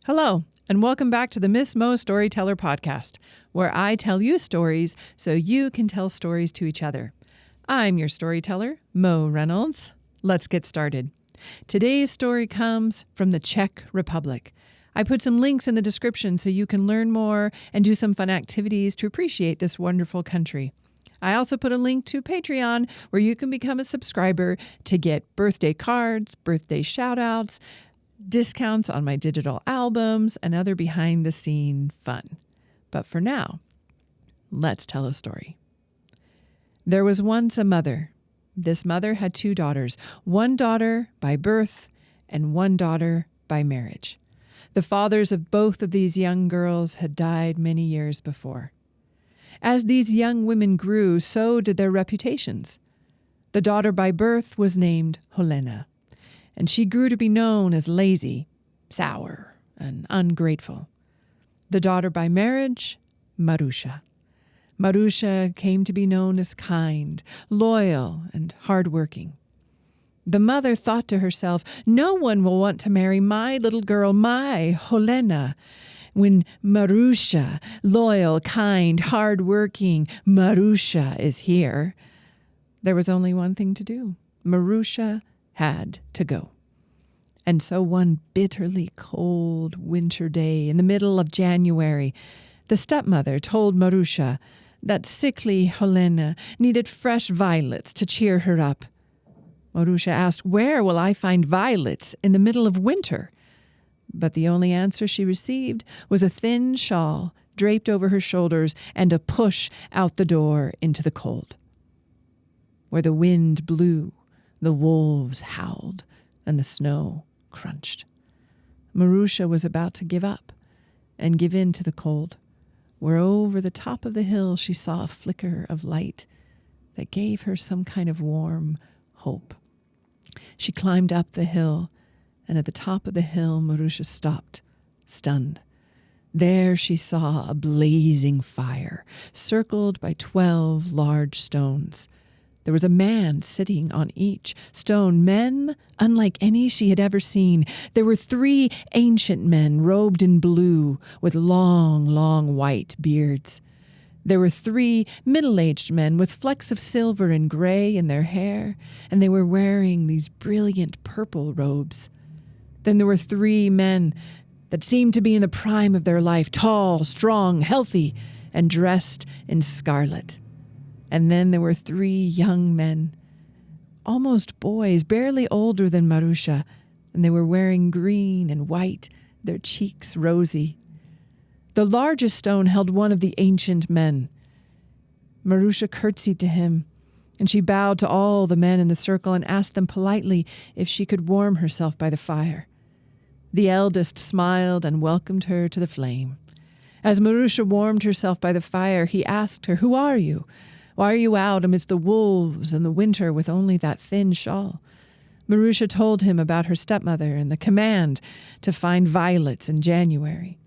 Hello, and welcome back to the Miss Mo Storyteller podcast, where I tell you stories so you can tell stories to each other. I'm your storyteller, Mo Reynolds. Let's get started. Today's story comes from the Czech Republic. I put some links in the description so you can learn more and do some fun activities to appreciate this wonderful country. I also put a link to Patreon where you can become a subscriber to get birthday cards, birthday shout-outs, discounts on my digital albums, and other behind-the-scene fun. But for now, let's tell a story. There was once a mother. This mother had two daughters, one daughter by birth and one daughter by marriage. The fathers of both of these young girls had died many years before. As these young women grew, so did their reputations. The daughter by birth was named Helena, and she grew to be known as lazy, sour, and ungrateful. The daughter by marriage, Marusha. Marusha came to be known as kind, loyal, and hardworking. The mother thought to herself, no one will want to marry my little girl, my Helena, when Marusha, loyal, kind, hardworking Marusha is here. There was only one thing to do. Marusha had to go. And so one bitterly cold winter day in the middle of January, the stepmother told Marusha that sickly Helena needed fresh violets to cheer her up. Marusha asked, where will I find violets in the middle of winter? But the only answer she received was a thin shawl draped over her shoulders and a push out the door into the cold. Where the wind blew, the wolves howled, and the snow crunched. Marusha was about to give up and give in to the cold, where over the top of the hill she saw a flicker of light that gave her some kind of warm hope. She climbed up the hill, and at the top of the hill Marusha stopped, stunned. There she saw a blazing fire, circled by 12 large stones. There was a man sitting on each stone, men unlike any she had ever seen. There were 3 ancient men robed in blue with long, long white beards. There were 3 middle-aged men with flecks of silver and gray in their hair, and they were wearing these brilliant purple robes. Then there were 3 men that seemed to be in the prime of their life, tall, strong, healthy, and dressed in scarlet. And then there were 3 young men, almost boys, barely older than Marusha, and they were wearing green and white, their cheeks rosy. The largest stone held one of the ancient men. Marusha curtsied to him, and she bowed to all the men in the circle and asked them politely if she could warm herself by the fire. The eldest smiled and welcomed her to the flame. As Marusha warmed herself by the fire, he asked her, who are you? Why are you out amidst the wolves and the winter with only that thin shawl? Marusha told him about her stepmother and the command to find violets in January.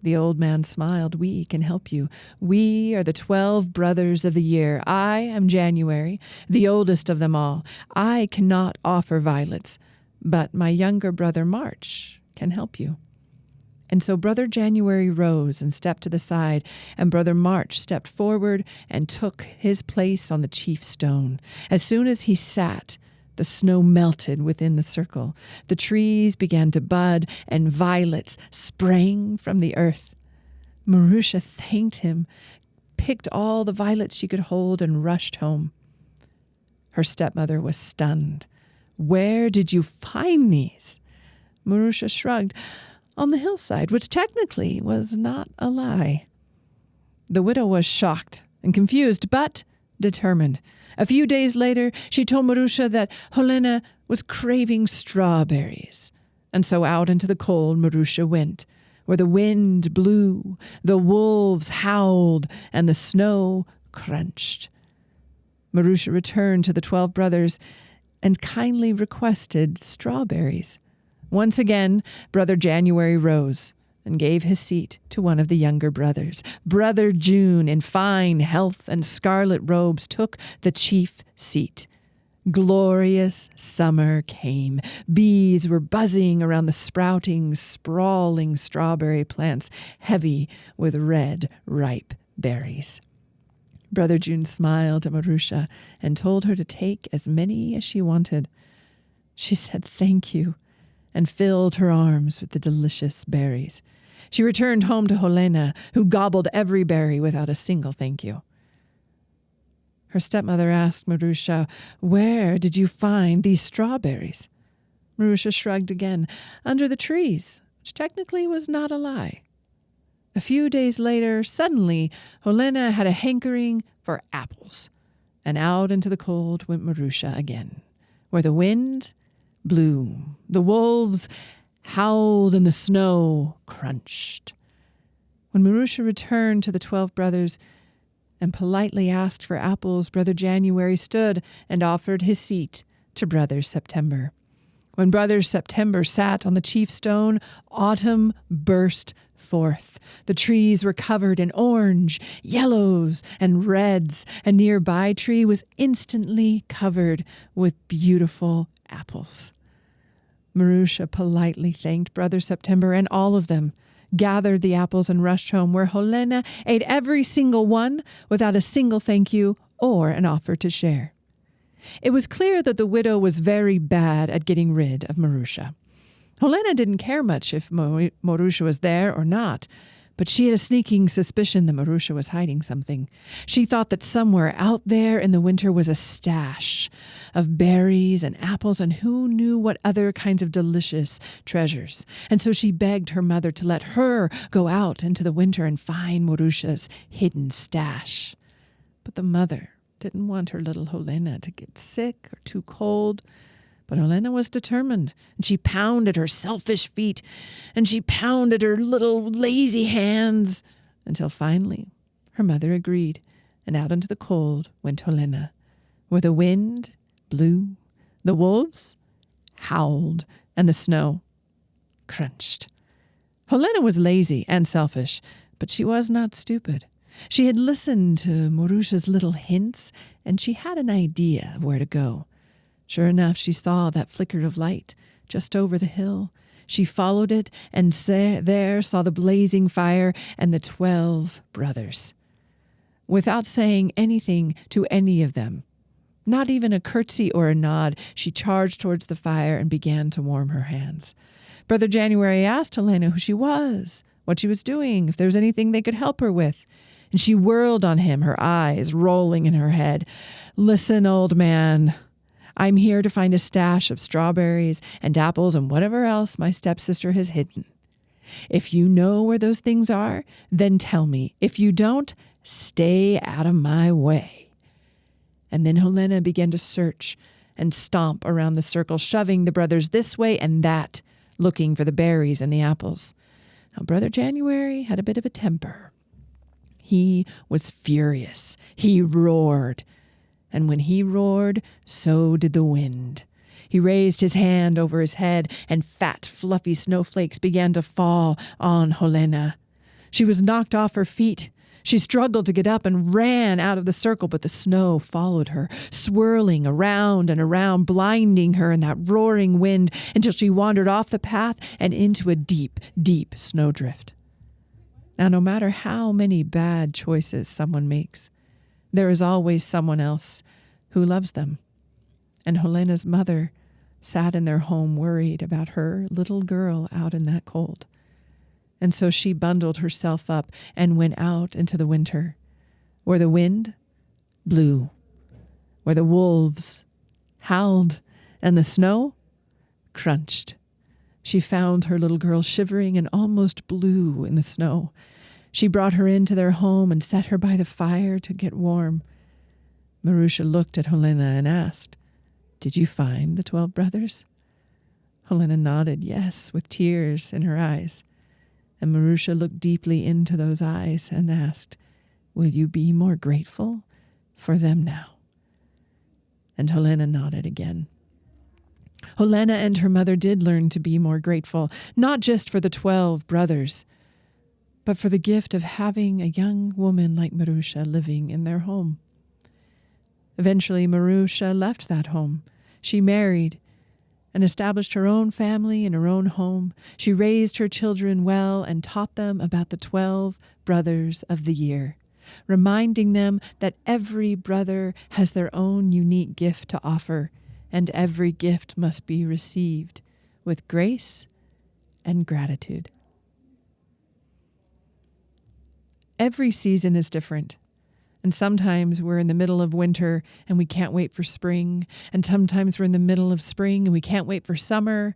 The old man smiled. We can help you. We are the 12 brothers of the year. I am January, the oldest of them all. I cannot offer violets, but my younger brother March can help you. And so Brother January rose and stepped to the side, and Brother March stepped forward and took his place on the chief stone. As soon as he sat, the snow melted within the circle. The trees began to bud, and violets sprang from the earth. Marusha thanked him, picked all the violets she could hold, and rushed home. Her stepmother was stunned. Where did you find these? Marusha shrugged. On the hillside, which technically was not a lie. The widow was shocked and confused, but determined. A few days later, she told Marusha that Helena was craving strawberries. And so out into the cold Marusha went, where the wind blew, the wolves howled, and the snow crunched. Marusha returned to the 12 brothers and kindly requested strawberries. Once again, Brother January rose and gave his seat to one of the younger brothers. Brother June, in fine health and scarlet robes, took the chief seat. Glorious summer came. Bees were buzzing around the sprouting, sprawling strawberry plants, heavy with red, ripe berries. Brother June smiled at Marusha and told her to take as many as she wanted. She said thank you and filled her arms with the delicious berries. She returned home to Helena, who gobbled every berry without a single thank you. Her stepmother asked Marusha, "Where did you find these strawberries?" Marusha shrugged again. "Under the trees," which technically was not a lie. A few days later, suddenly, Helena had a hankering for apples, and out into the cold went Marusha again, where the wind blew, the wolves howled, and the snow crunched. When Marusha returned to the 12 brothers and politely asked for apples, Brother January stood and offered his seat to Brother September. When Brother September sat on the chief stone, autumn burst forth. The trees were covered in orange, yellows, and reds. A nearby tree was instantly covered with beautiful apples. Marusha politely thanked Brother September, and all of them gathered the apples and rushed home, where Helena ate every single one without a single thank you or an offer to share. It was clear that the widow was very bad at getting rid of Marusha. Helena didn't care much if Marusha was there or not, but she had a sneaking suspicion that Marusha was hiding something. She thought that somewhere out there in the winter was a stash of berries and apples and who knew what other kinds of delicious treasures. And so she begged her mother to let her go out into the winter and find Marusha's hidden stash. But the mother didn't want her little Helena to get sick or too cold. But Helena was determined, and she pounded her selfish feet, and she pounded her little lazy hands, until finally her mother agreed, and out into the cold went Helena, where the wind blew, the wolves howled, and the snow crunched. Helena was lazy and selfish, but she was not stupid. She had listened to Marusha's little hints, and she had an idea of where to go. Sure enough, she saw that flicker of light just over the hill. She followed it and there saw the blazing fire and the 12 brothers. Without saying anything to any of them, not even a curtsy or a nod, she charged towards the fire and began to warm her hands. Brother January asked Helena who she was, what she was doing, if there was anything they could help her with. And she whirled on him, her eyes rolling in her head. "Listen, old man. I'm here to find a stash of strawberries and apples and whatever else my stepsister has hidden. If you know where those things are, then tell me. If you don't, stay out of my way." And then Helena began to search and stomp around the circle, shoving the brothers this way and that, looking for the berries and the apples. Now, Brother January had a bit of a temper. He was furious. He roared. And when he roared, so did the wind. He raised his hand over his head, and fat, fluffy snowflakes began to fall on Helena. She was knocked off her feet. She struggled to get up and ran out of the circle, but the snow followed her, swirling around and around, blinding her in that roaring wind until she wandered off the path and into a deep, deep snowdrift. Now, no matter how many bad choices someone makes, there is always someone else who loves them. And Helena's mother sat in their home worried about her little girl out in that cold. And so she bundled herself up and went out into the winter, where the wind blew, where the wolves howled, and the snow crunched. She found her little girl shivering and almost blue in the snow. She brought her into their home and set her by the fire to get warm. Marusha looked at Helena and asked, "Did you find the 12 brothers?" Helena nodded yes, with tears in her eyes. And Marusha looked deeply into those eyes and asked, "Will you be more grateful for them now?" And Helena nodded again. Helena and her mother did learn to be more grateful, not just for the 12 brothers, but for the gift of having a young woman like Marusha living in their home. Eventually, Marusha left that home. She married and established her own family in her own home. She raised her children well and taught them about the 12 brothers of the year, reminding them that every brother has their own unique gift to offer, and every gift must be received with grace and gratitude. Every season is different. And sometimes we're in the middle of winter and we can't wait for spring. And sometimes we're in the middle of spring and we can't wait for summer,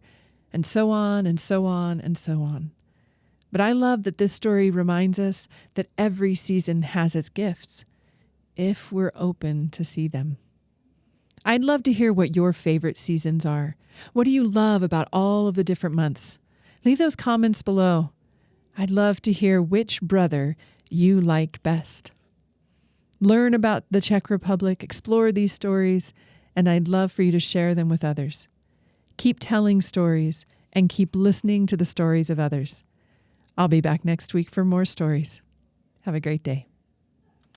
and so on and so on and so on. But I love that this story reminds us that every season has its gifts, if we're open to see them. I'd love to hear what your favorite seasons are. What do you love about all of the different months? Leave those comments below. I'd love to hear which brother you like best. Learn about the Czech Republic, explore these stories, and I'd love for you to share them with others. Keep telling stories and keep listening to the stories of others. I'll be back next week for more stories. Have a great day.